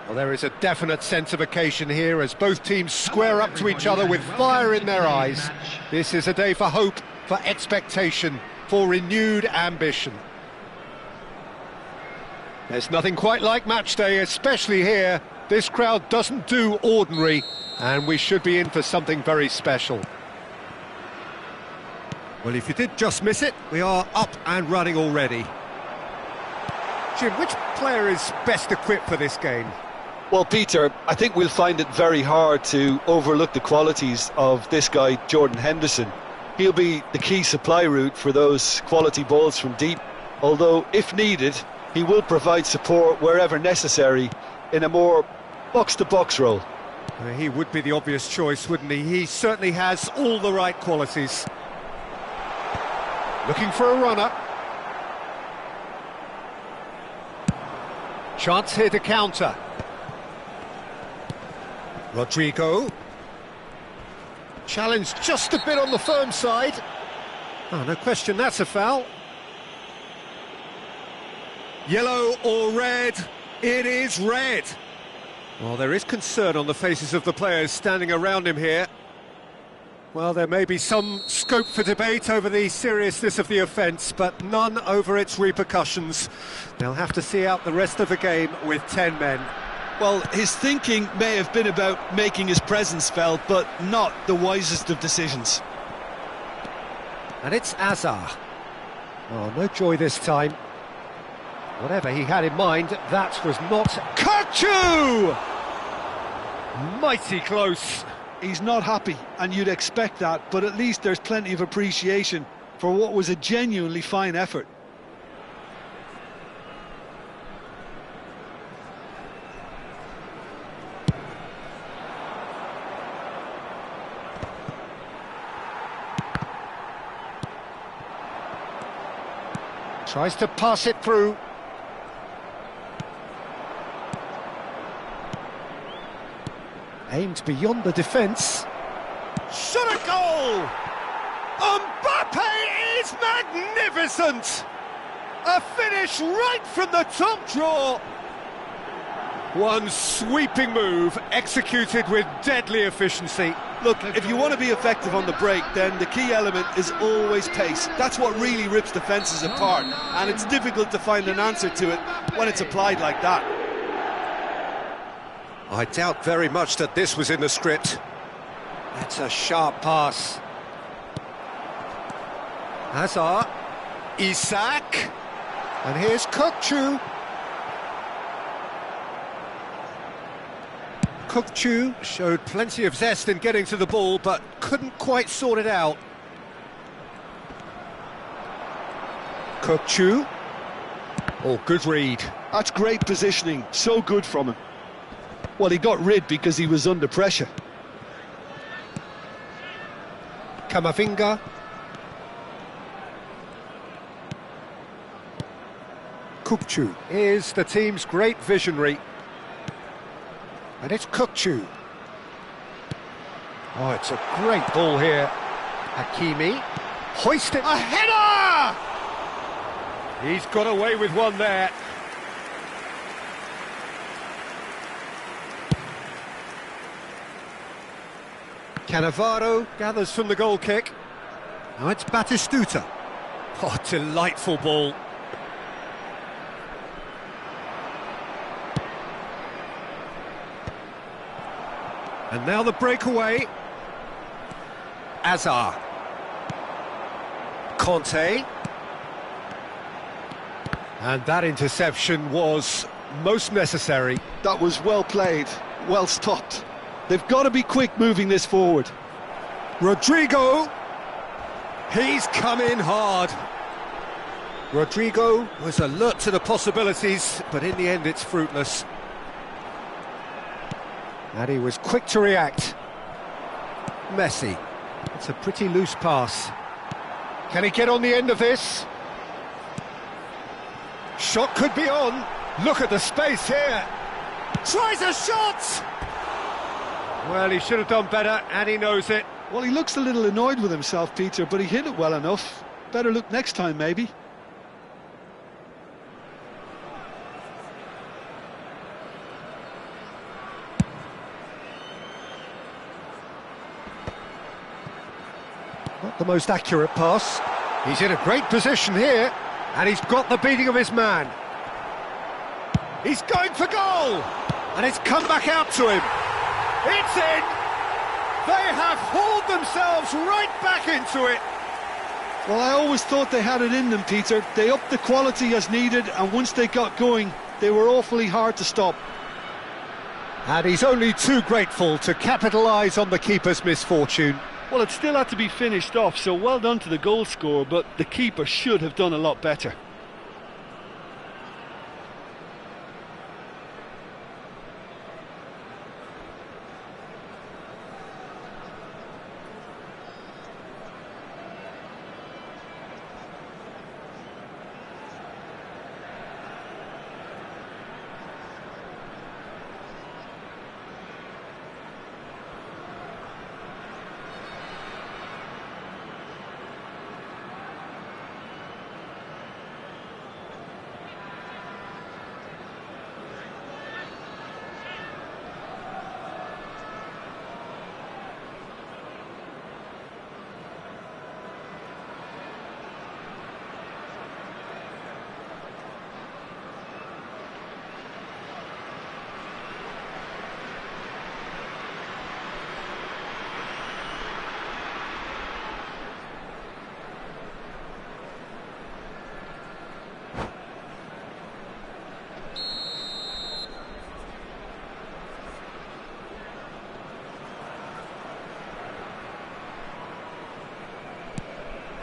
Well, there is a definite sense of occasion here as both teams square up to each other with fire in their eyes. This is a day for hope, for expectation, for renewed ambition. There's nothing quite like match day, especially here. This crowd doesn't do ordinary, and we should be in for something very special. Well, if you did just miss it, we are up and running already. Jim, which player is best equipped for this game? Well, Peter, I think we'll find it very hard to overlook the qualities of this guy, Jordan Henderson. He'll be the key supply route for those quality balls from deep, although, if needed, he will provide support wherever necessary in a more box-to-box role. He would be the obvious choice, wouldn't he? He certainly has all the right qualities. Looking for a runner. Chance here to counter. Rodrigo. Challenge just a bit on the firm side. Oh, no question, that's a foul. Yellow or red? It is red. Well, there is concern on the faces of the players standing around him here. Well, there may be some scope for debate over the seriousness of the offence, but none over its repercussions. They'll have to see out the rest of the game with 10 men. Well, his thinking may have been about making his presence felt, but not the wisest of decisions. And it's Azar. Oh, no joy this time. Whatever he had in mind, that was not... Kirkchu! Mighty close. He's not happy, and you'd expect that, but at least there's plenty of appreciation for what was a genuinely fine effort. Tries to pass it through. Aimed beyond the defence. Shot a goal! Mbappe is magnificent! A finish right from the top draw. One sweeping move, executed with deadly efficiency. Look, if you want to be effective on the break, then the key element is always pace. That's what really rips defences apart, and it's difficult to find an answer to it when it's applied like that. I doubt very much that this was in the script. That's a sharp pass. Hazard. Isak. And here's Kirkchu. Kirkchu showed plenty of zest in getting to the ball, but couldn't quite sort it out. Kirkchu. Oh, good read. That's great positioning, so good from him. Well, he got rid because he was under pressure. Kamavinga. Kirkchu is the team's great visionary. And it's Kirkchu. Oh, it's a great ball here. Hakimi. Hoist it. A header! He's got away with one there. Cannavaro gathers from the goal kick. Now it's Batistuta. Oh, delightful ball. And now the breakaway. Azar. Conte. And that interception was most necessary. That was well played, well stopped. They've got to be quick moving this forward. Rodrigo. He's come in hard. Rodrigo was alert to the possibilities, but in the end it's fruitless. And he was quick to react. Messi. It's a pretty loose pass. Can he get on the end of this? Shot could be on. Look at the space here. Tries a shot! Well, he should have done better, and he knows it. Well, he looks a little annoyed with himself, Peter, but he hit it well enough. Better look next time, maybe. Not the most accurate pass. He's in a great position here, and he's got the beating of his man. He's going for goal, and it's come back out to him. It's in! They have hauled themselves right back into it. Well, I always thought they had it in them, Peter. They upped the quality as needed, and once they got going, they were awfully hard to stop. And he's only too grateful to capitalise on the keeper's misfortune. Well, it still had to be finished off, so well done to the goal scorer, but the keeper should have done a lot better.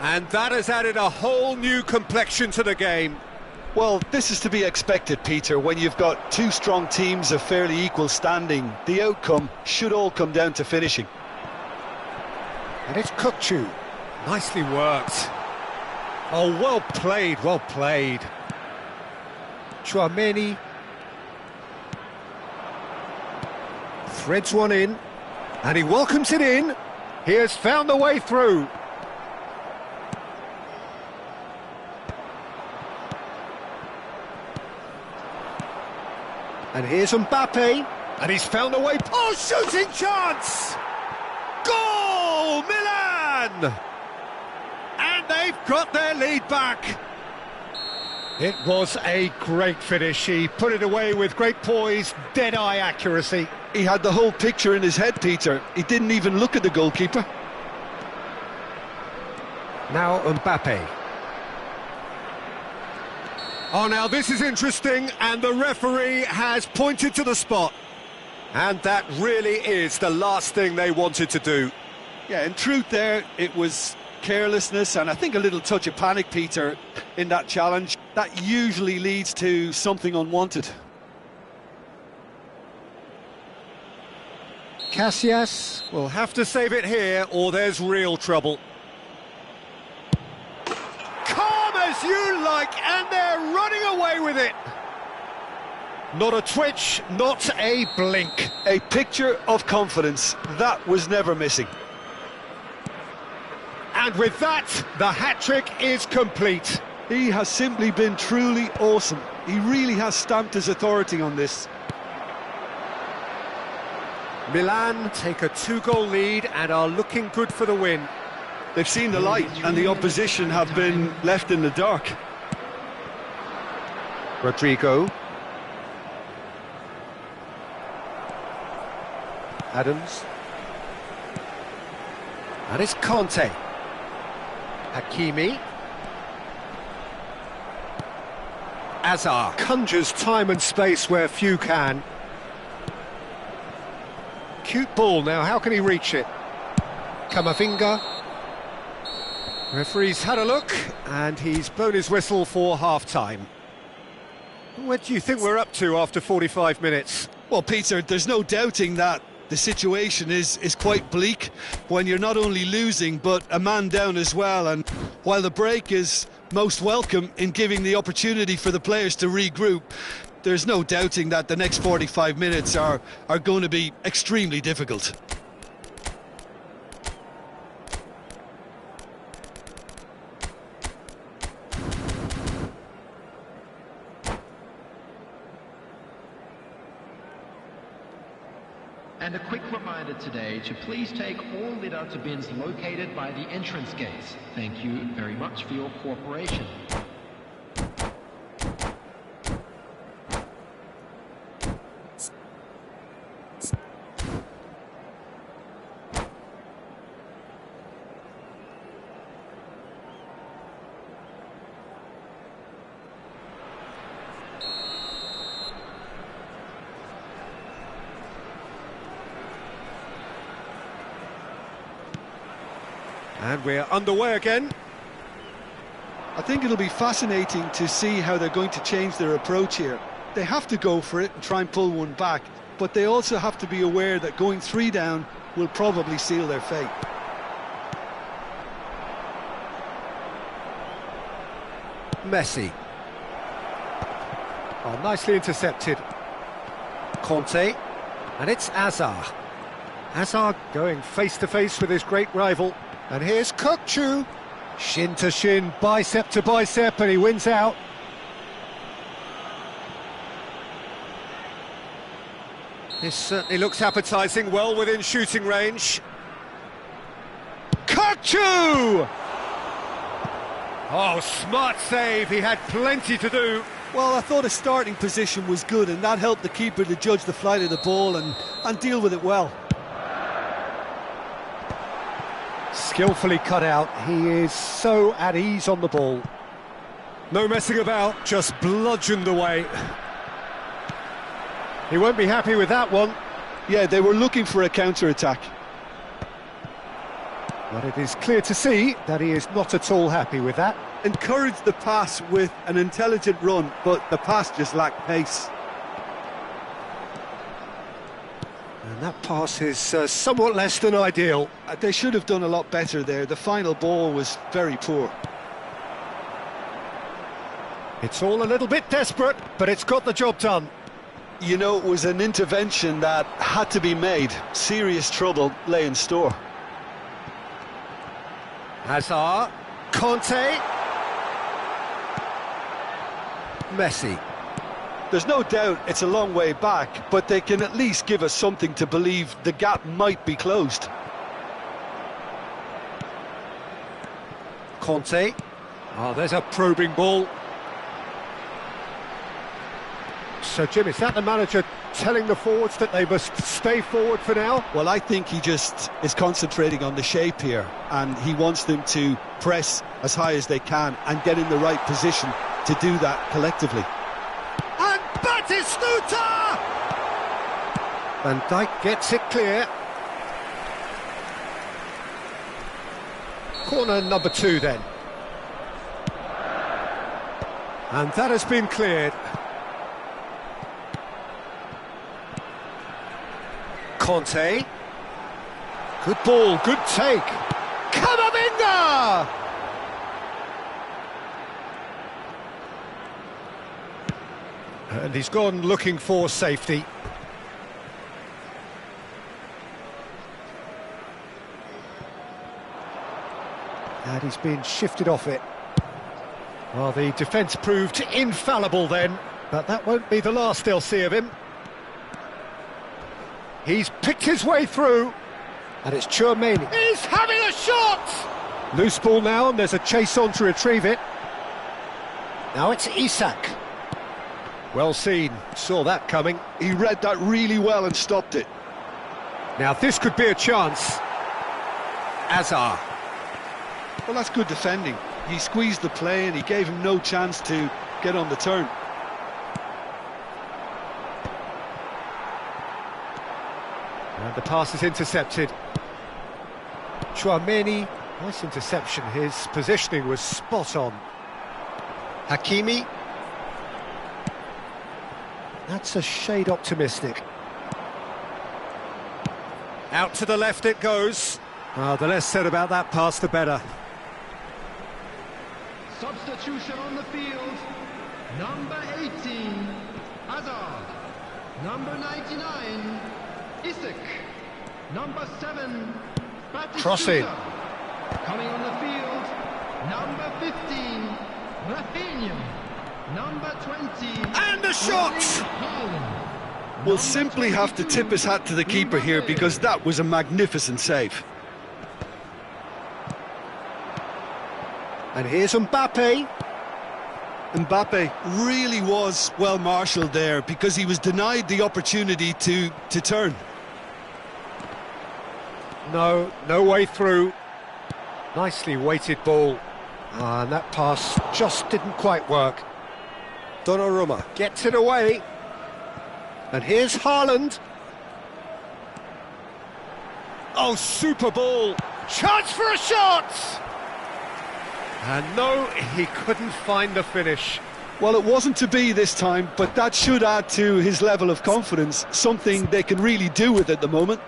And that has added a whole new complexion to the game. Well, this is to be expected, Peter. When you've got two strong teams of fairly equal standing, the outcome should all come down to finishing. And it's Kukcu. Nicely worked. Oh, well played, well played. Chouameni. Threads one in. And he welcomes it in. He has found the way through. And here's Mbappe, and he's found a way. Oh, shooting chance! Goal, Milan! And they've got their lead back. It was a great finish. He put it away with great poise, dead-eye accuracy. He had the whole picture in his head, Peter. He didn't even look at the goalkeeper. Now Mbappe. Oh, now this is interesting, and the referee has pointed to the spot. And that really is the last thing they wanted to do. Yeah, in truth there, it was carelessness and I think a little touch of panic, Peter, in that challenge. That usually leads to something unwanted. Casillas will have to save it here, or there's real trouble. As you like, and they're running away with it. Not a twitch, not a blink. A picture of confidence. That was never missing. And with that, the hat-trick is complete. He has simply been truly awesome. He really has stamped his authority on this. Milan take a 2-goal lead and are looking good for the win. They've seen the light and the opposition have been left in the dark. Rodrigo. Adams. And it's Conte. Hakimi. Azar conjures time and space where few can. Cute ball now, how can he reach it? Camavinga. Referee's had a look, and he's blown his whistle for half-time. What do you think we're up to after 45 minutes? Well, Peter, there's no doubting that the situation is quite bleak when you're not only losing, but a man down as well. And while the break is most welcome in giving the opportunity for the players to regroup, there's no doubting that the next 45 minutes are going to be extremely difficult. And a quick reminder today to please take all litter to bins located by the entrance gates. Thank you very much for your cooperation. And we're underway again. I think it'll be fascinating to see how they're going to change their approach here. They have to go for it and try and pull one back, but they also have to be aware that going 3 down will probably seal their fate. Messi. Oh, nicely intercepted. Conte. And it's Azar. Azar going face-to-face with his great rival. And here's Kokchu. Shin to shin, bicep to bicep, and he wins out. This certainly looks appetising, well within shooting range. Kokchu! Oh, smart save, he had plenty to do. Well, I thought his starting position was good, and that helped the keeper to judge the flight of the ball and deal with it well. Skillfully cut out, he is so at ease on the ball. No messing about, just bludgeoned away. He won't be happy with that one. Yeah, they were looking for a counter-attack. But it is clear to see that he is not at all happy with that. Encouraged the pass with an intelligent run, but the pass just lacked pace. And that pass is somewhat less than ideal. They should have done a lot better there. The final ball was very poor. It's all a little bit desperate, but it's got the job done. You know, it was an intervention that had to be made. Serious trouble lay in store. Hazard, Conte, Messi. There's no doubt it's a long way back, but they can at least give us something to believe the gap might be closed. Conte. Oh, there's a probing ball. So, Jim, is that the manager telling the forwards that they must stay forward for now? Well, I think he just is concentrating on the shape here, and he wants them to press as high as they can and get in the right position to do that collectively. And Batistuta! Van Dijk gets it clear. Corner number 2 then. And that has been cleared. Conte. Good ball, good take. Camavinga! And he's gone looking for safety. And he's been shifted off it. Well, the defence proved infallible then, but that won't be the last they'll see of him. He's picked his way through, and it's Tchouaméni. He's having a shot! Loose ball now, and there's a chase on to retrieve it. Now it's Isak. Well seen, saw that coming. He read that really well and stopped it. Now this could be a chance. Azar. Well, that's good defending. He squeezed the play and he gave him no chance to get on the turn. And the pass is intercepted. Tchouaméni, nice interception. His positioning was spot on. Hakimi. That's a shade optimistic. Out to the left it goes. The less said about that pass, the better. Substitution on the field. Number 18, Hazard. Number 99, Isak. Number 7, Batistuta. Crossing. Coming on the field, number 15, Rafinha. Number 20, And the shot! Will simply have to tip his hat to the keeper here because that was a magnificent save. And here's Mbappe. Mbappe really was well marshalled there because he was denied the opportunity to turn. No way through. Nicely weighted ball. And that pass just didn't quite work. Donnarumma gets it away. And here's Haaland. Oh, super ball. Chance for a shot! And no, he couldn't find the finish. Well, it wasn't to be this time, but that should add to his level of confidence, something they can really do with at the moment.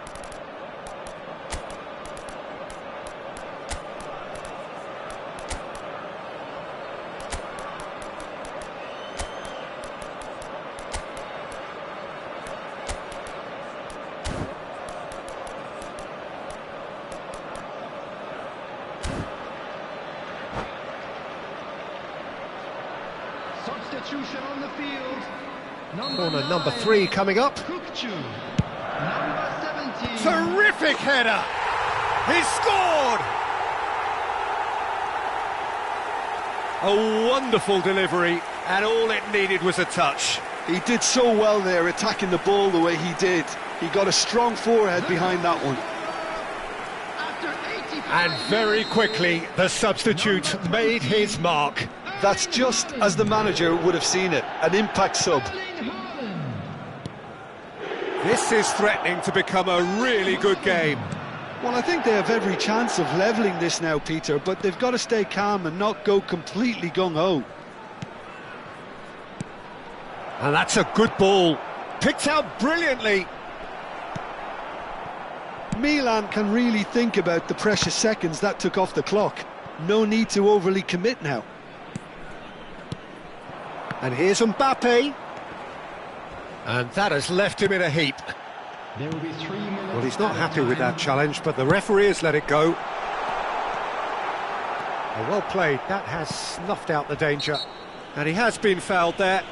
Substitution on the field. Corner number 3 coming up. Kukcu. Number 17. Terrific header! He scored! A wonderful delivery, and all it needed was a touch. He did so well there, attacking the ball the way he did. He got a strong forehead behind that one. And very quickly, the substitute made his mark. That's just as the manager would have seen it, an impact sub. This is threatening to become a really good game. Well, I think they have every chance of levelling this now, Peter, but they've got to stay calm and not go completely gung-ho. And that's a good ball. Picked out brilliantly. Milan can really think about the precious seconds that took off the clock. No need to overly commit now. And here's Mbappe. And that has left him in a heap. There will be 3 minutes. Well, he's not happy with that challenge, but the referee has let it go. Well played. That has snuffed out the danger. And he has been fouled there.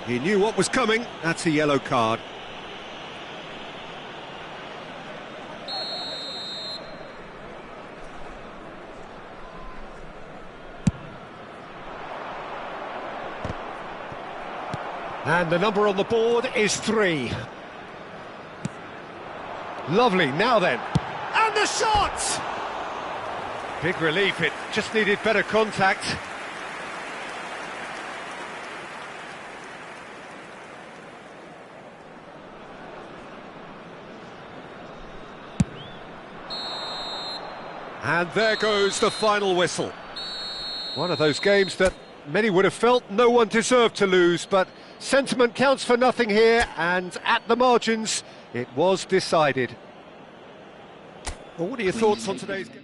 He knew what was coming. That's a yellow card. And the number on the board is 3. Lovely, now then. And the shot! Big relief, it just needed better contact. And there goes the final whistle. One of those games that many would have felt no one deserved to lose, but sentiment counts for nothing here, and at the margins, it was decided. Well, what are your thoughts on today's game?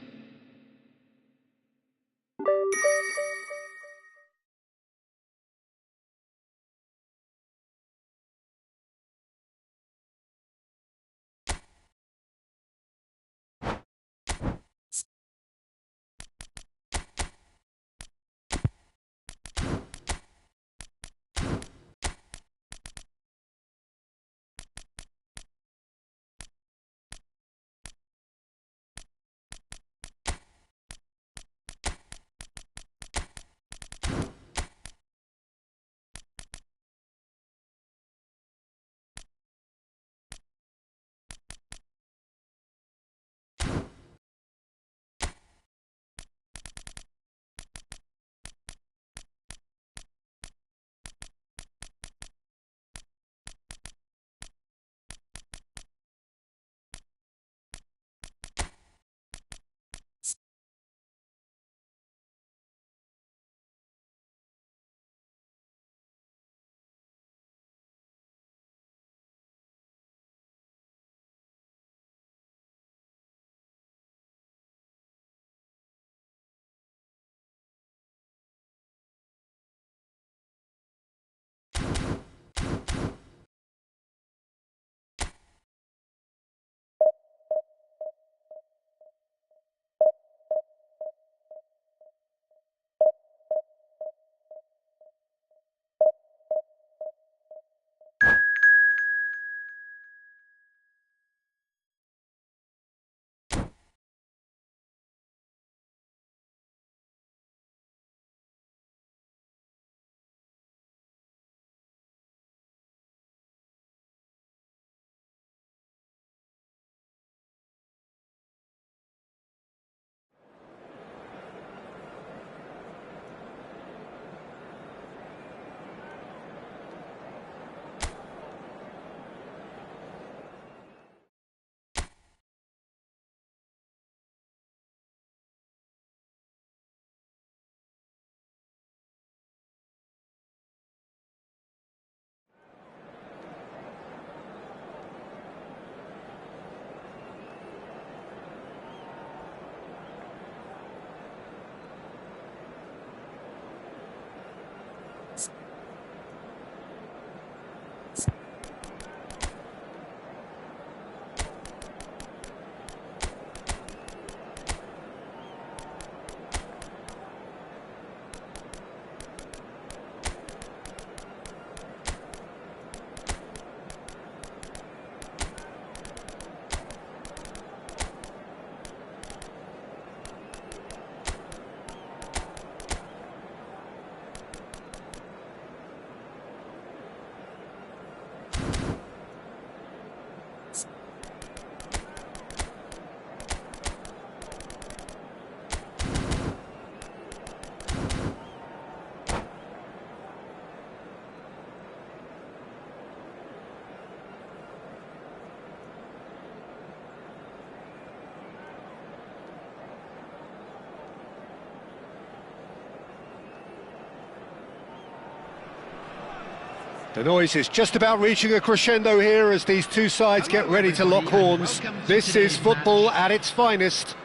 The noise is just about reaching a crescendo here as these two sides get ready to lock horns. This is football at its finest.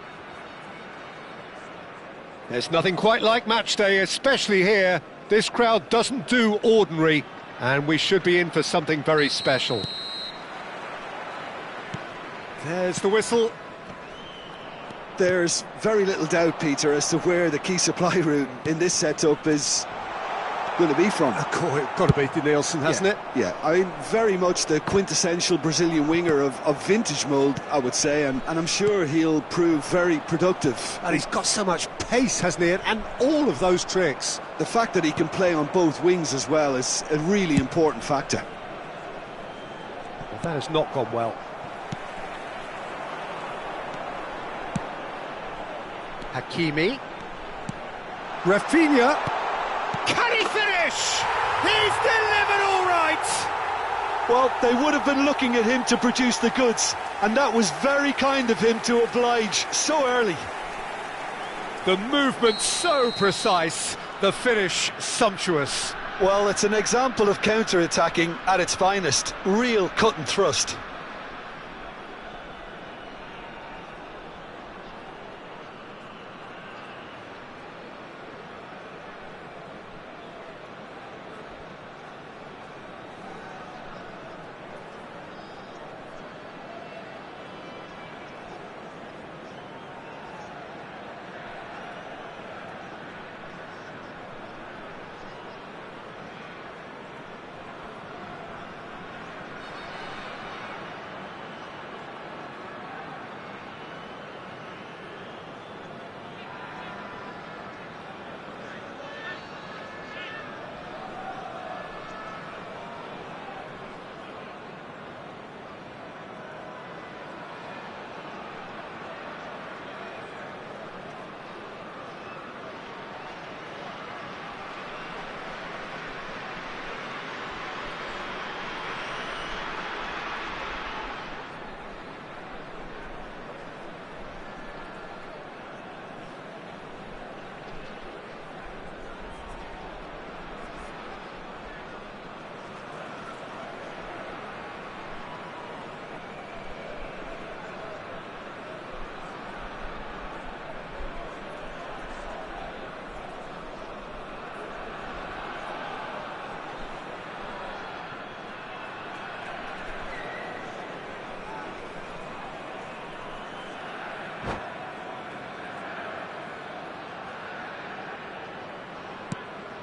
There's nothing quite like match day, especially here. This crowd doesn't do ordinary, and we should be in for something very special. There's the whistle. There's very little doubt, Peter, as to where the key supply route in this setup is going to be from. Got to be Nielsen, hasn't it? Yeah, I mean, very much the quintessential Brazilian winger of vintage mould, I would say, and I'm sure he'll prove very productive. And he's got so much pace, hasn't he? And all of those tricks. The fact that he can play on both wings as well is a really important factor. Well, that has not gone well. Hakimi. Rafinha. Can he finish? He's delivered all right! Well, they would have been looking at him to produce the goods, and that was very kind of him to oblige so early. The movement so precise, the finish sumptuous. Well, it's an example of counter-attacking at its finest. Real cut and thrust.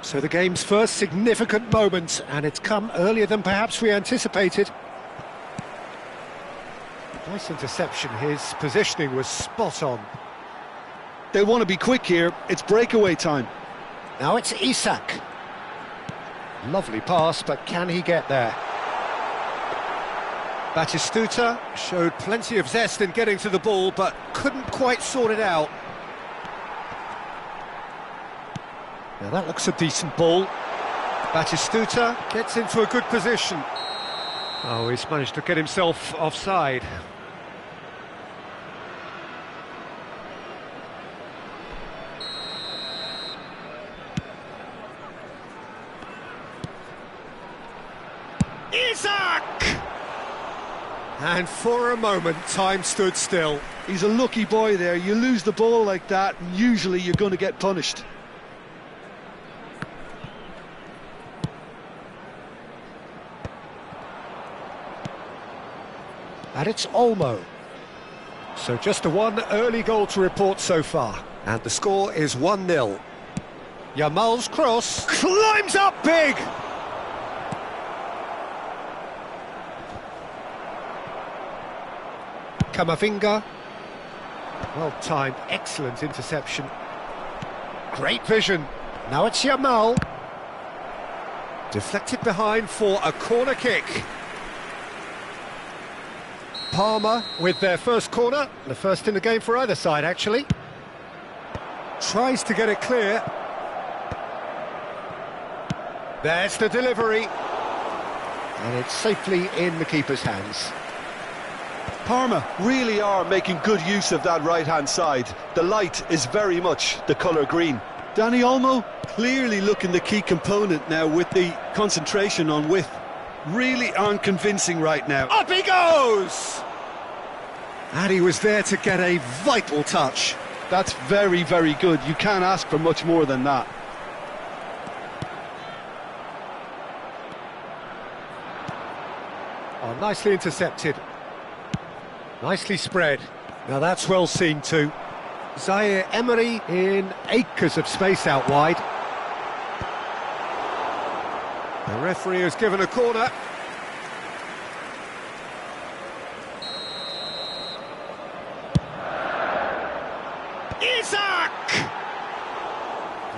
So the game's first significant moment, and it's come earlier than perhaps we anticipated. Nice interception, his positioning was spot on. They want to be quick here, it's breakaway time. Now it's Isak. Lovely pass, but can he get there? Batistuta showed plenty of zest in getting to the ball, but couldn't quite sort it out. Now that looks a decent ball. Batistuta gets into a good position. Oh, he's managed to get himself offside. Isak! And for a moment, time stood still. He's a lucky boy there. You lose the ball like that, and usually you're going to get punished. And it's Olmo. So just the one early goal to report so far. And the score is 1-0. Yamal's cross climbs up big! Camavinga. Well timed, excellent interception. Great vision. Now it's Yamal. Deflected behind for a corner kick. Palmer with their first corner, the first in the game for either side actually. Tries to get it clear. There's the delivery. And it's safely in the keeper's hands. Parma really are making good use of that right-hand side. The light is very much the colour green. Danny Olmo clearly looking the key component now with the concentration on width. Really unconvincing right now. Up he goes! And he was there to get a vital touch. That's very, very good. You can't ask for much more than that. Oh, nicely intercepted. Nicely spread. Now that's well seen too. Zaire Emery in acres of space out wide. The referee has given a corner. Isaac!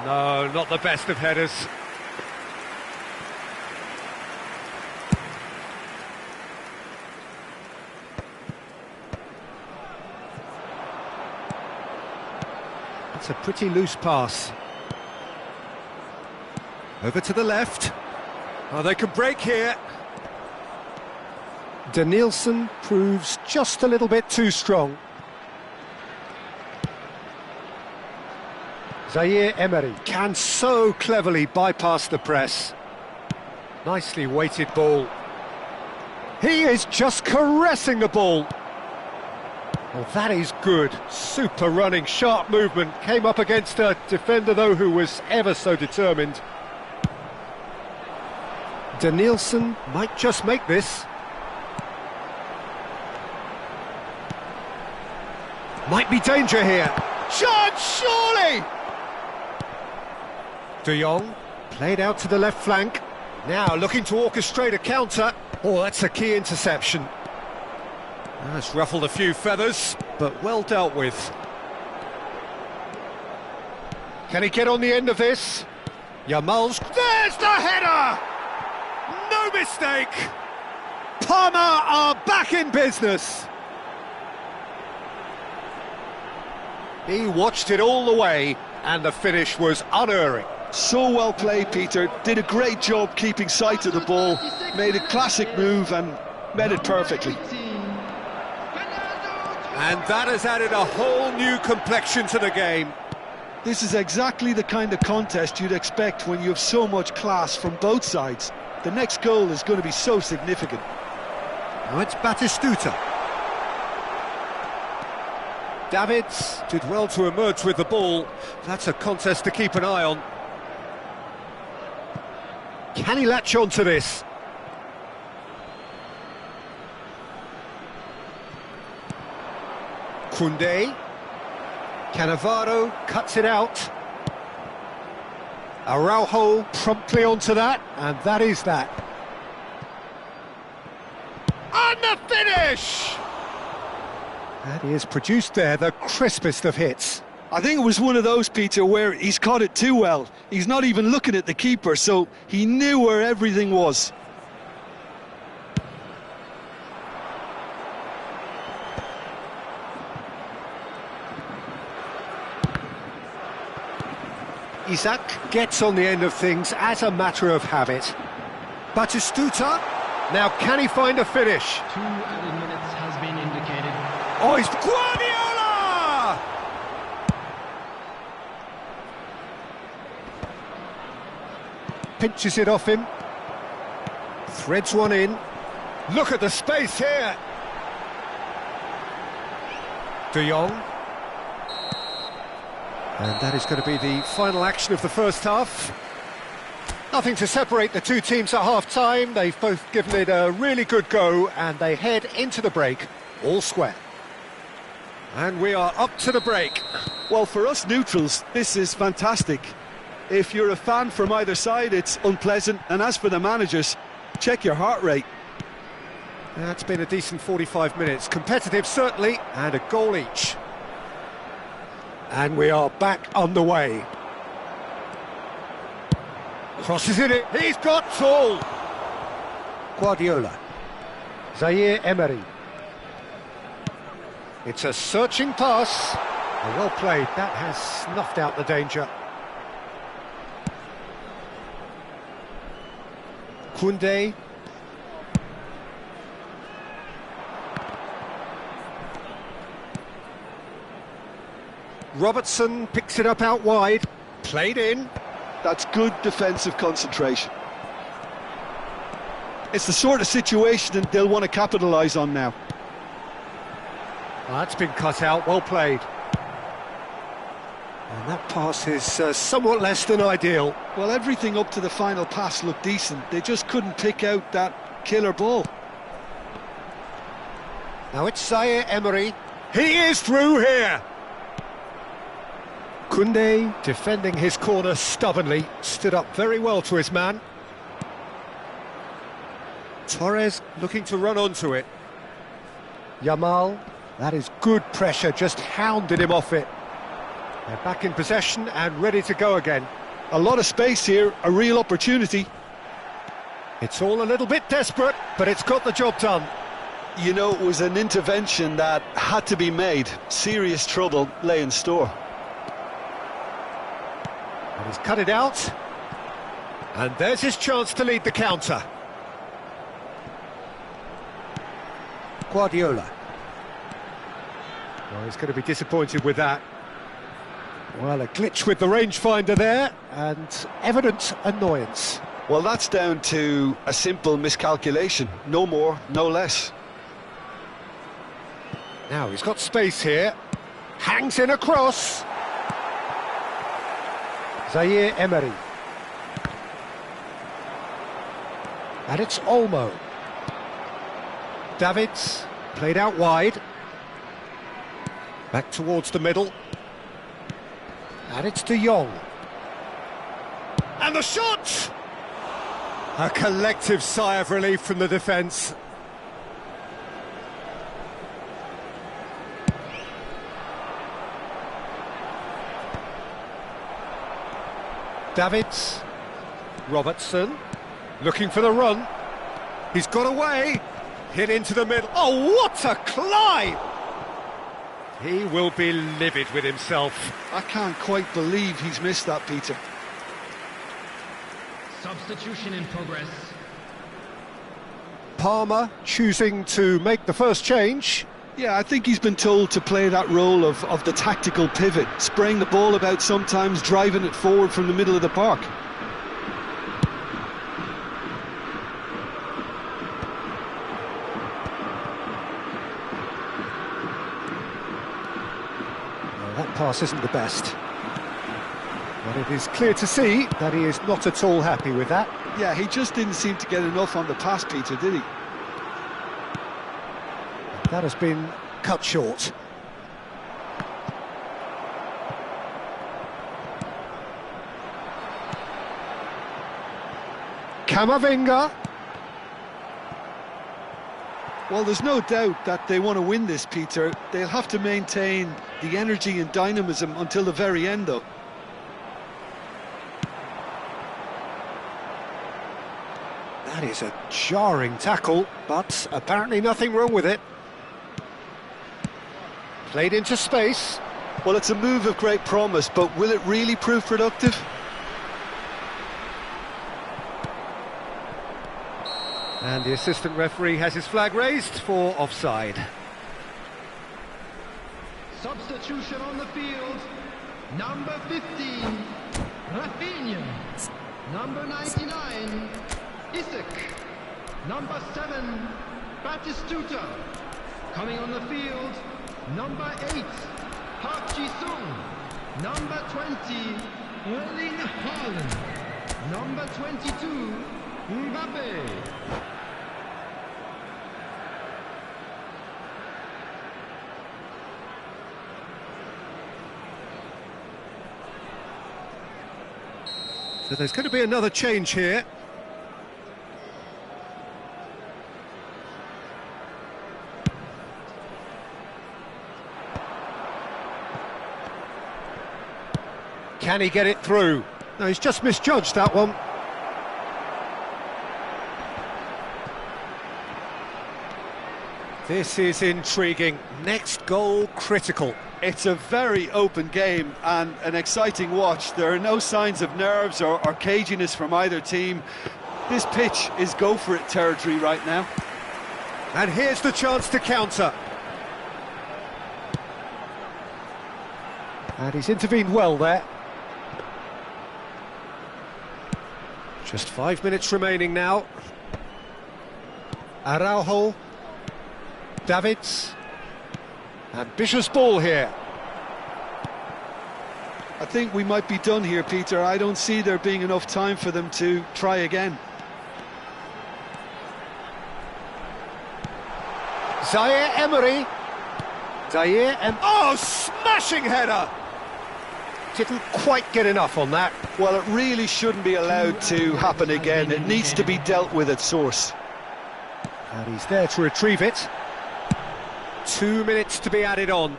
No, not the best of headers. It's a pretty loose pass. Over to the left. Oh, they can break here. Danielson proves just a little bit too strong. Zaire Emery can so cleverly bypass the press. Nicely weighted ball. He is just caressing the ball. Well, that is good. Super running, sharp movement. Came up against a defender, though, who was ever so determined. Danielson might just make this. Might be danger here. Chance, surely! De Jong played out to the left flank. Now looking to orchestrate a counter. Oh, that's a key interception. That's ruffled a few feathers, but well dealt with. Can he get on the end of this? Yamal's... There's the header! No mistake! Parma are back in business. He watched it all the way, and the finish was unerring. So well played, Peter. Did a great job keeping sight of the ball. Made a classic move and met it perfectly. And that has added a whole new complexion to the game. This is exactly the kind of contest you'd expect when you have so much class from both sides. The next goal is going to be so significant. Now it's Batistuta. Davids did well to emerge with the ball. That's a contest to keep an eye on. Can he latch on to this? Koundé. Cannavaro cuts it out. Araujo promptly onto that, and that is that. And the finish! And he has produced there the crispest of hits. I think it was one of those, Peter, where he's caught it too well. He's not even looking at the keeper, so he knew where everything was. Isaac gets on the end of things as a matter of habit. Batistuta, now can he find a finish? 2 added minutes has been indicated. Oh, he's Guardiola! Pinches it off him. Threads one in. Look at the space here. De Jong. And that is going to be the final action of the first half. Nothing to separate the two teams at half-time. They've both given it a really good go, and they head into the break all square. And we are up to the break. Well, for us neutrals, this is fantastic. If you're a fan from either side, it's unpleasant. And as for the managers, check your heart rate. That's been a decent 45 minutes. Competitive, certainly, and a goal each. And we are back underway. Crosses it in. He's got full. Guardiola. Zaire Emery. It's a searching pass. Well played. That has snuffed out the danger. Koundé. Robertson picks it up out wide. Played in. That's good defensive concentration. It's the sort of situation that they'll want to capitalise on now. Well, that's been cut out, well played. And that pass is somewhat less than ideal. Well, everything up to the final pass looked decent. They just couldn't pick out that killer ball. Now it's Zaire Emery. He is through here. Koundé, defending his corner stubbornly, stood up very well to his man. Torres looking to run onto it. Yamal, that is good pressure, just hounded him off it. They're back in possession and ready to go again. A lot of space here, a real opportunity. It's all a little bit desperate, but it's got the job done. You know, it was an intervention that had to be made. Serious trouble lay in store. And he's cut it out. And there's his chance to lead the counter. Guardiola. Well, he's going to be disappointed with that. Well, a glitch with the rangefinder there, and evident annoyance. Well, that's down to a simple miscalculation. No more, no less. Now, he's got space here. Hangs in a cross. Zaire Emery. And it's Olmo. Davids, played out wide. Back towards the middle. And it's De Jong. And the shot! A collective sigh of relief from the defence. Davids. Robertson. Looking for the run. He's got away. Hit into the middle. Oh, what a climb! He will be livid with himself. I can't quite believe he's missed that, Peter. Substitution in progress. Palmer choosing to make the first change. Yeah, I think he's been told to play that role of the tactical pivot, spraying the ball about sometimes, driving it forward from the middle of the park. That pass isn't the best. But it is clear to see that he is not at all happy with that. Yeah, he just didn't seem to get enough on the pass, Peter, did he? That has been cut short. Camavinga. Well, there's no doubt that they want to win this, Peter. They'll have to maintain the energy and dynamism until the very end, though. That is a jarring tackle, but apparently nothing wrong with it. Played into space. Well, it's a move of great promise, but will it really prove productive? And the assistant referee has his flag raised for offside. Substitution on the field. Number 15, Rafinha. Number 99, Isaac. Number 7, Batistuta. Coming on the field, number 8, Park Ji-sung. Number 20, Erling Haaland. Number 22, Mbappe. So there's going to be another change here. Can he get it through? No, he's just misjudged that one. This is intriguing. Next goal critical. It's a very open game and an exciting watch. There are no signs of nerves or caginess from either team. This pitch is go-for-it territory right now. And here's the chance to counter. And he's intervened well there. Just 5 minutes remaining now. Araujo. Davids. Ambitious ball here. I think we might be done here, Peter. I don't see there being enough time for them to try again. Zaire Emery. Oh, smashing header! Didn't quite get enough on that. Well, it really shouldn't be allowed to happen again. It needs to be dealt with at source. And he's there to retrieve it. 2 minutes to be added on.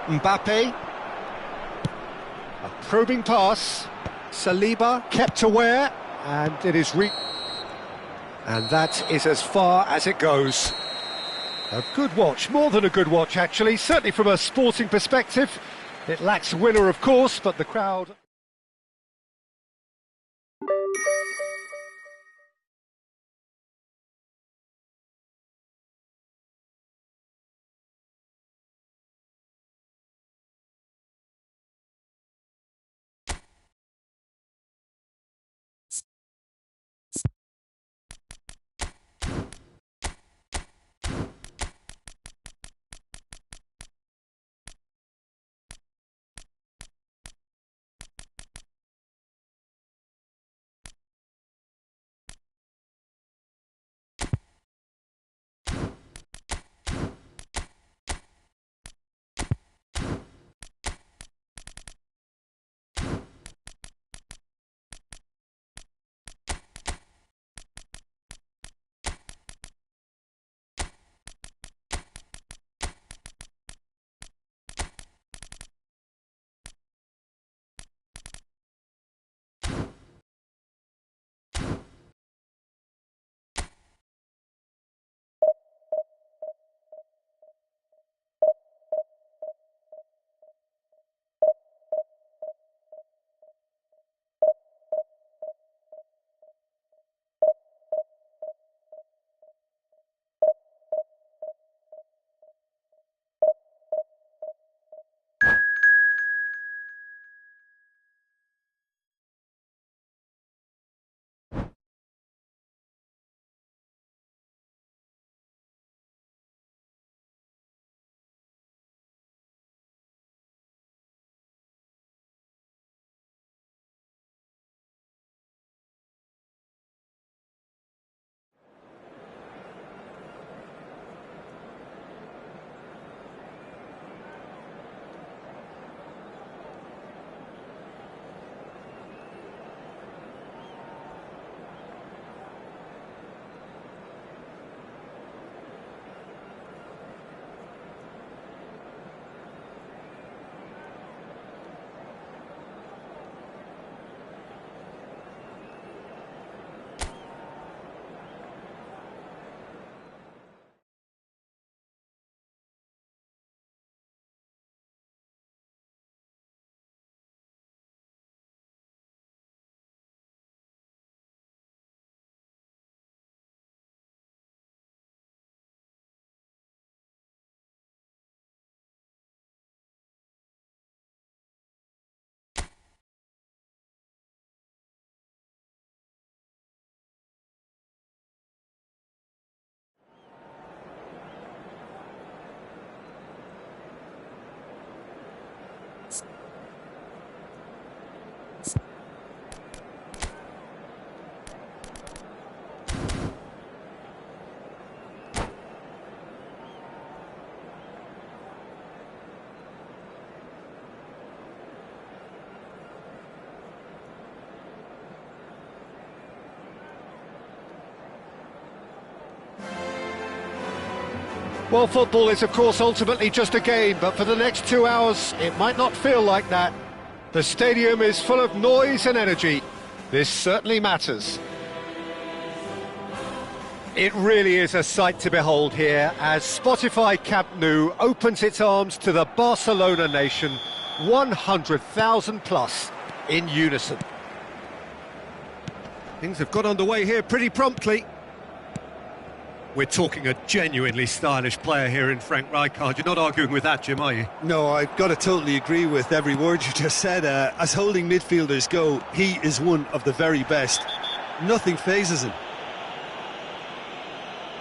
Mbappe. A probing pass. Saliba kept aware, and it is and that is as far as it goes. A good watch, more than a good watch actually, certainly from a sporting perspective. It lacks a winner, of course, but the crowd... Well, football is, of course, ultimately just a game, but for the next 2 hours, it might not feel like that. The stadium is full of noise and energy. This certainly matters. It really is a sight to behold here as Spotify Camp Nou opens its arms to the Barcelona nation, 100,000 plus in unison. Things have got underway here pretty promptly. We're talking a genuinely stylish player here in Frank Rijkaard. You're not arguing with that, Jim, are you? No, I've got to totally agree with every word you just said. As holding midfielders go, he is one of the very best. Nothing phases him.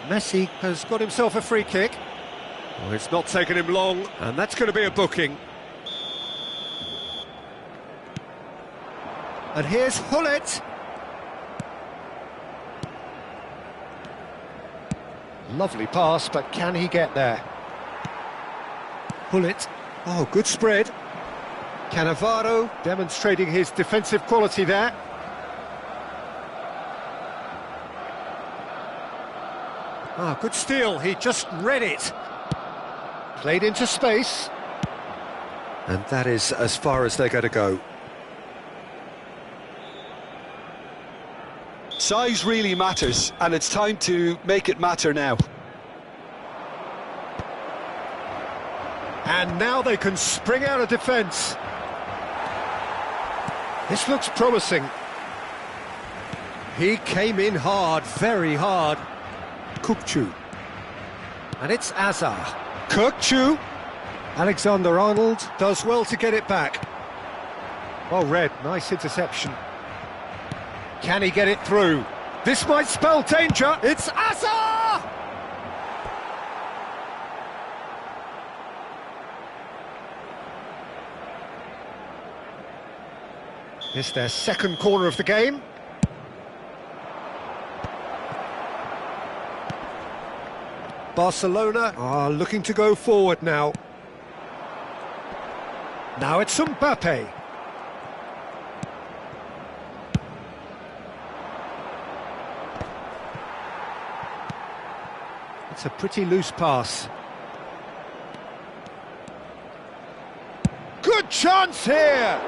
Messi has got himself a free kick. Well, it's not taken him long, and that's going to be a booking. And here's Hullet. Lovely pass, but can he get there? Hullet. Oh, good spread. Cannavaro demonstrating his defensive quality there. Ah, good steal. He just read it. Played into space. And that is as far as they're going to go. Size really matters, and it's time to make it matter now. And now they can spring out of defence. This looks promising. He came in hard, very hard. Kukçu. And it's Azar. Kukçu. Alexander-Arnold does well to get it back. Well read, nice interception. Can he get it through? This might spell danger. It's Azar! It's their second corner of the game. Barcelona are looking to go forward now. Now it's Mbappe. It's a pretty loose pass. Good chance here!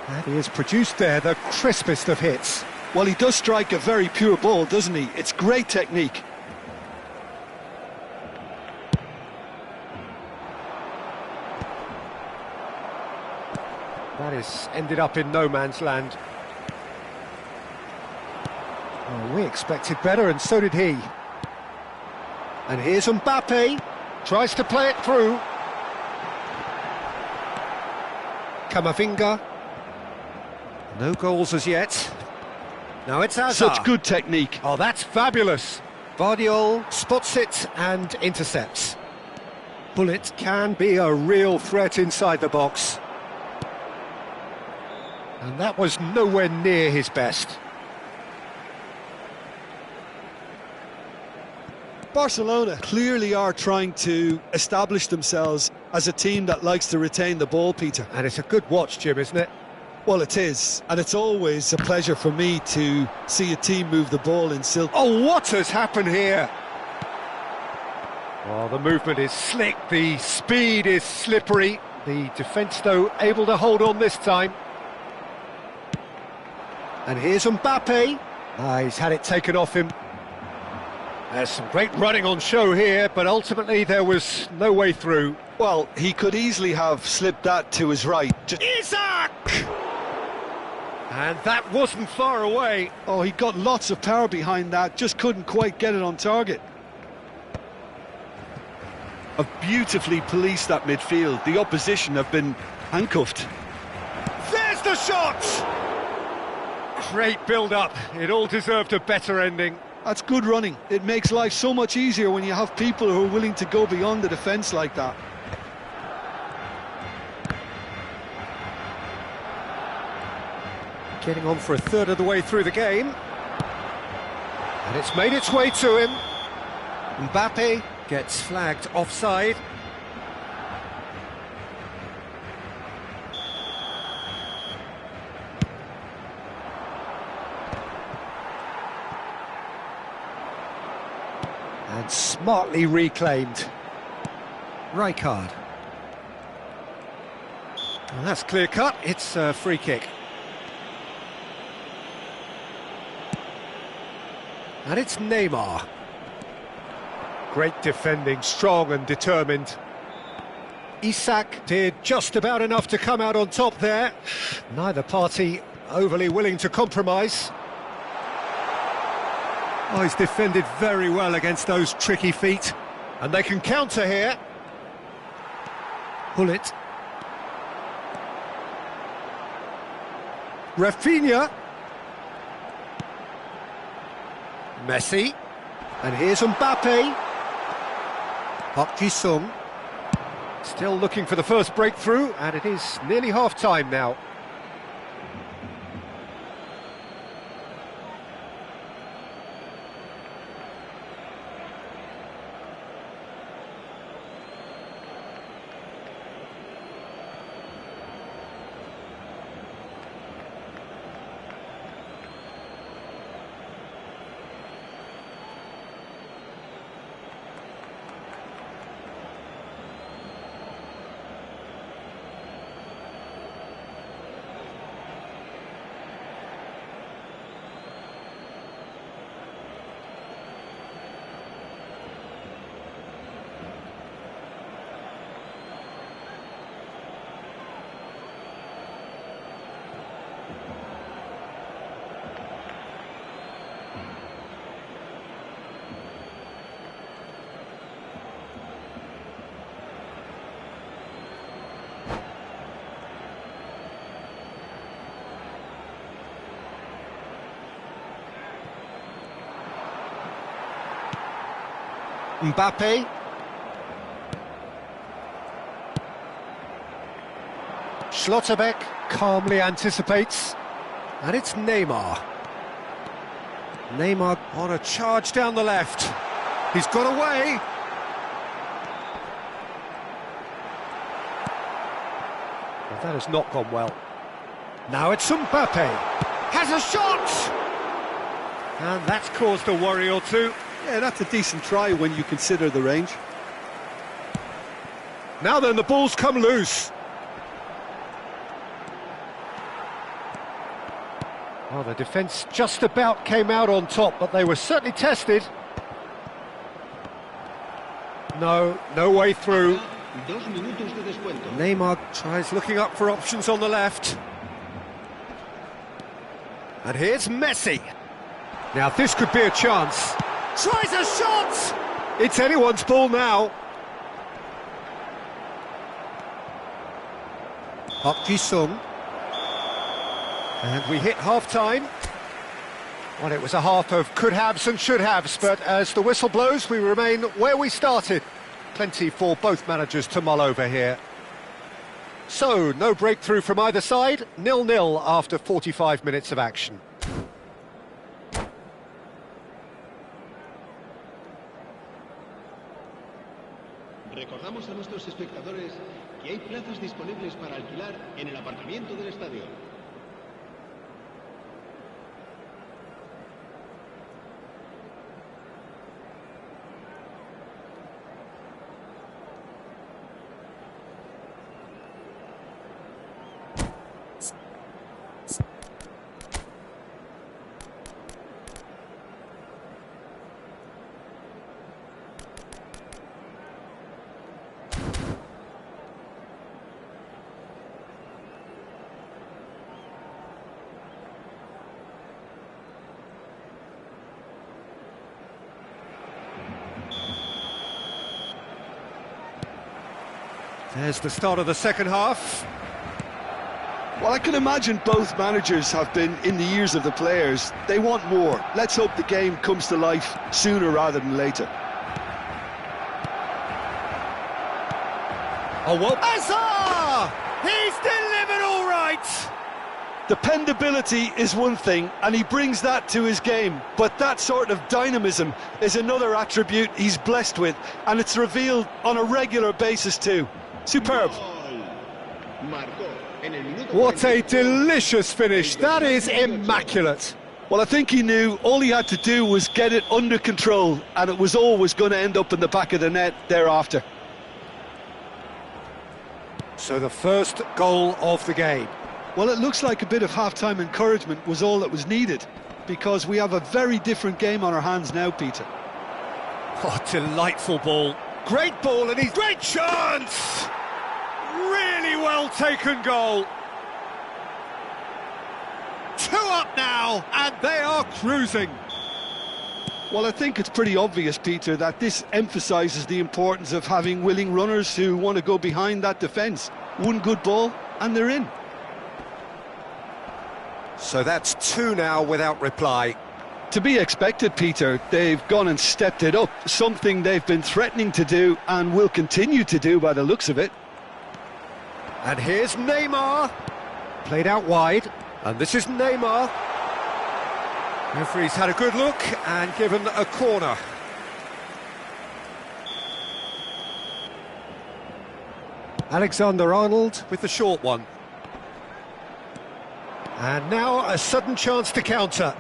And he has produced there the crispest of hits. Well, he does strike a very pure ball, doesn't he? It's great technique. That is ended up in no man's land. Oh, we expected better, and so did he. And here's Mbappe, tries to play it through. Camavinga. No goals as yet. Now it's Azar. Such good technique. Oh, that's fabulous. Vardiol spots it and intercepts. Hullet can be a real threat inside the box. And that was nowhere near his best. Barcelona clearly are trying to establish themselves as a team that likes to retain the ball, Peter. And it's a good watch, Jim, isn't it? Well, it is, and it's always a pleasure for me to see a team move the ball in silk. Oh, what has happened here? Well, the movement is slick, the speed is slippery. The defence, though, able to hold on this time. And here's Mbappe. He's had it taken off him. There's some great running on show here, but ultimately there was no way through. Well, he could easily have slipped that to his right. Isaac! And that wasn't far away. Oh, he got lots of power behind that, just couldn't quite get it on target. Have beautifully policed that midfield. The opposition have been handcuffed. There's the shot! Great build-up. It all deserved a better ending. That's good running. It makes life so much easier when you have people who are willing to go beyond the defence like that. Getting on for a third of the way through the game. And it's made its way to him. Mbappe gets flagged offside. And smartly reclaimed. Rijkaard. Well, that's clear cut. It's a free kick. And it's Neymar. Great defending, strong and determined. Isak did just about enough to come out on top there. Neither party overly willing to compromise. Oh, he's defended very well against those tricky feet. And they can counter here. Pull it. Rafinha. Messi. And here's Mbappe. Park Ji-sung. Still looking for the first breakthrough, and it is nearly half-time now. Mbappe. Schlotterbeck calmly anticipates. And it's Neymar. Neymar on a charge down the left. He's got away. Well, that has not gone well. Now it's Mbappe. Has a shot! And that's caused a worry or two. Yeah, that's a decent try when you consider the range. Now then, the ball's come loose. Well, the defence just about came out on top, but they were certainly tested. No way through. Neymar tries looking up for options on the left. And here's Messi. Now this could be a chance. Tries a shot! It's anyone's ball now. Park Ji-sung. And we hit half-time. Well, it was a half of could-haves and should-haves, but as the whistle blows, we remain where we started. Plenty for both managers to mull over here. So, no breakthrough from either side, 0-0 after 45 minutes of action. Recordamos a nuestros espectadores que hay plazas disponibles para alquilar en el aparcamiento del estadio. There's the start of the second half. Well, I can imagine both managers have been in the ears of the players. They want more. Let's hope the game comes to life sooner rather than later. Oh, well, Hazard! He's delivered all right! Dependability is one thing, and he brings that to his game, but that sort of dynamism is another attribute he's blessed with, and it's revealed on a regular basis too. Superb. What a delicious finish. That is immaculate. Well, I think he knew all he had to do was get it under control, and it was always going to end up in the back of the net thereafter. So the first goal of the game. Well, it looks like a bit of half-time encouragement was all that was needed, because we have a very different game on our hands now, Peter. Oh, delightful ball. Great ball, and he's... Great chance! Really well taken goal. 2 up now, and they are cruising. Well, I think it's pretty obvious, Peter, that this emphasises the importance of having willing runners who want to go behind that defence. One good ball, and they're in. So that's 2 now without reply. To be expected, Peter. They've gone and stepped it up, something they've been threatening to do and will continue to do by the looks of it. And here's Neymar. Played out wide, and this is Neymar. Referee's had a good look and given a corner. Alexander-Arnold with the short one. And now a sudden chance to counter.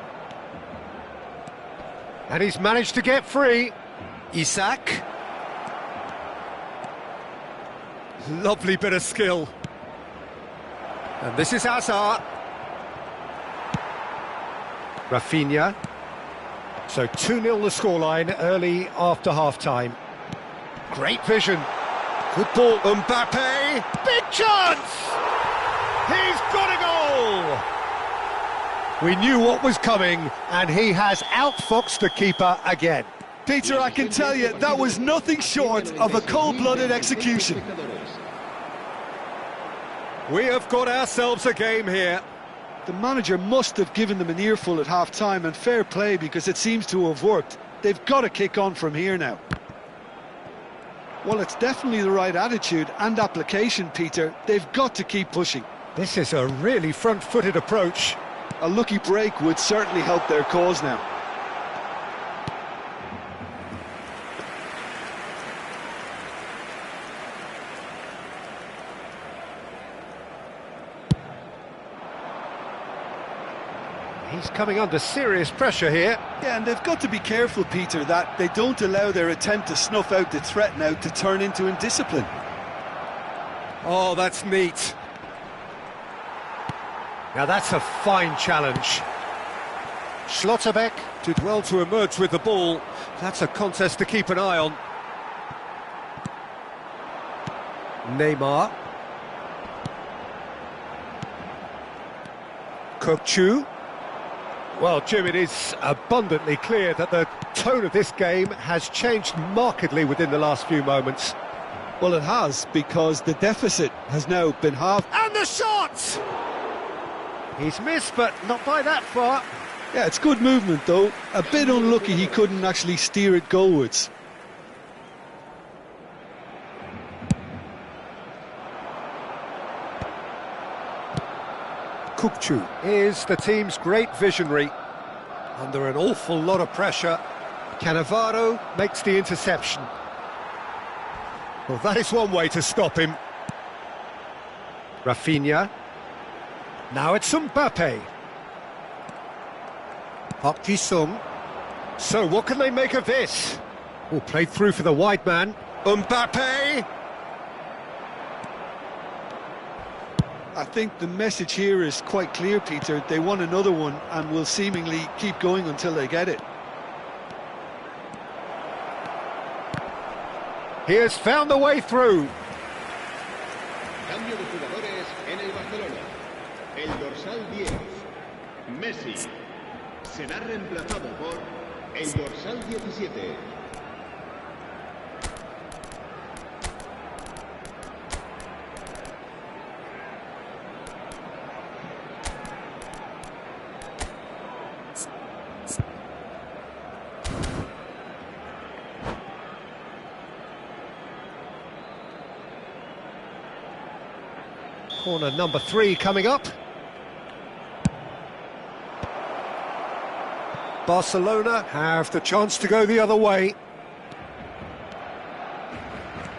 And he's managed to get free. Isak. Lovely bit of skill. And this is Hazard. Rafinha. So 2-0 the scoreline early after half-time. Great vision. Good ball. Mbappe. Big chance! He's got a goal! We knew what was coming, and he has outfoxed the keeper again. Peter, I can tell you, that was nothing short of a cold-blooded execution. We have got ourselves a game here. The manager must have given them an earful at half-time, and fair play, because it seems to have worked. They've got to kick on from here now. Well, it's definitely the right attitude and application, Peter. They've got to keep pushing. This is a really front-footed approach. A lucky break would certainly help their cause now. He's coming under serious pressure here. Yeah, and they've got to be careful, Peter, that they don't allow their attempt to snuff out the threat now to turn into indiscipline. Oh, that's neat. Now that's a fine challenge. Schlotterbeck did well to emerge with the ball. That's a contest to keep an eye on. Neymar. Kokchu. Well, Jim, it is abundantly clear that the tone of this game has changed markedly within the last few moments. Well, it has, because the deficit has now been halved. And the shot! He's missed, but not by that far. Yeah, it's good movement, though. A bit unlucky he couldn't actually steer it goalwards. Kokchu is the team's great visionary. Under an awful lot of pressure, Cannavaro makes the interception. Well, that is one way to stop him. Rafinha. Now it's Mbappe. Park Ji-sung. So what can they make of this? Oh, played through for the wide man. Mbappe! I think the message here is quite clear, Peter. They want another one and will seemingly keep going until they get it. He has found the way through. Cambio de jugadores en el Barcelona. El dorsal 10, Messi, será reemplazado por el dorsal 17. Corner number 3 coming up. Barcelona have the chance to go the other way.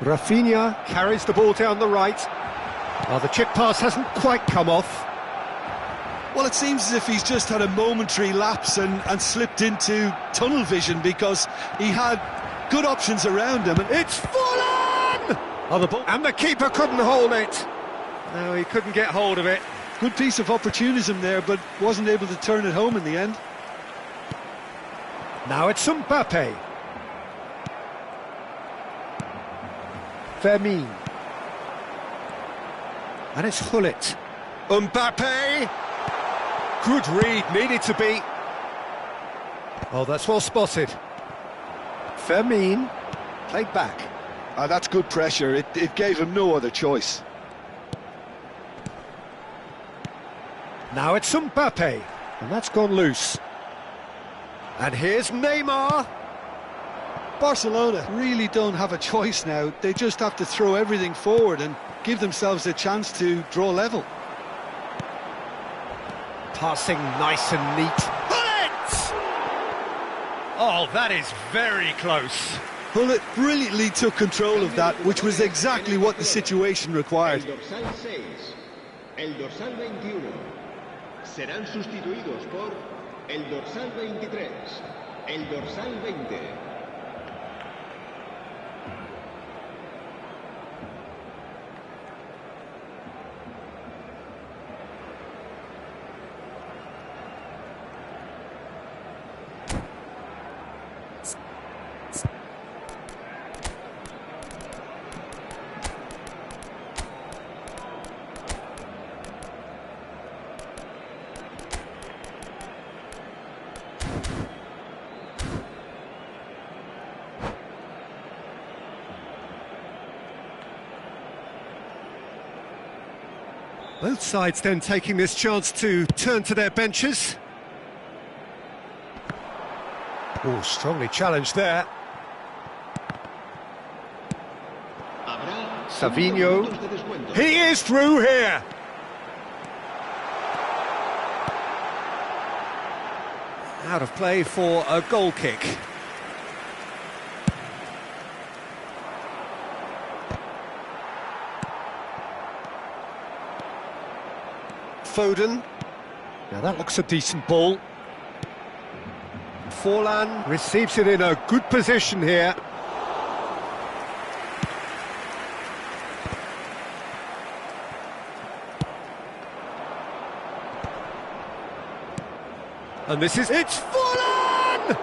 Rafinha carries the ball down the right. Oh, the chip pass hasn't quite come off. Well, it seems as if he's just had a momentary lapse and slipped into tunnel vision, because he had good options around him. It's full on! Oh, the ball, and the keeper couldn't hold it. No, he couldn't get hold of it. Good piece of opportunism there, but wasn't able to turn it home in the end. Now it's Mbappe. Fermin. And it's Hullet. Mbappe! Good read, needed to be. Oh, that's well spotted. Fermin, played back. That's good pressure. It gave him no other choice. Now it's Mbappe, and that's gone loose. And here's Neymar. Barcelona really don't have a choice now. They just have to throw everything forward and give themselves a chance to draw level. Passing nice and neat. Bullet! Oh, that is very close. Bullet brilliantly took control of that, which was exactly what the situation required. El dorsal 6, el dorsal 21. Serán sustituidos por el dorsal 23, el dorsal 20. Both sides then taking this chance to turn to their benches. Oh, strongly challenged there. Savinho. He is through here. Out of play for a goal kick. Foden. Now that looks a decent ball. Forlan receives it in a good position here. And this is... It's Forlan!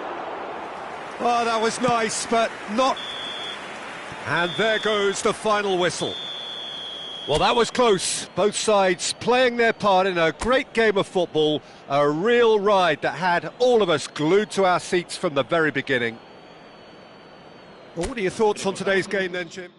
Oh, that was nice, but not... And there goes the final whistle. Well, that was close. Both sides playing their part in a great game of football, a real ride that had all of us glued to our seats from the very beginning. Well, what are your thoughts on today's game then, Jim?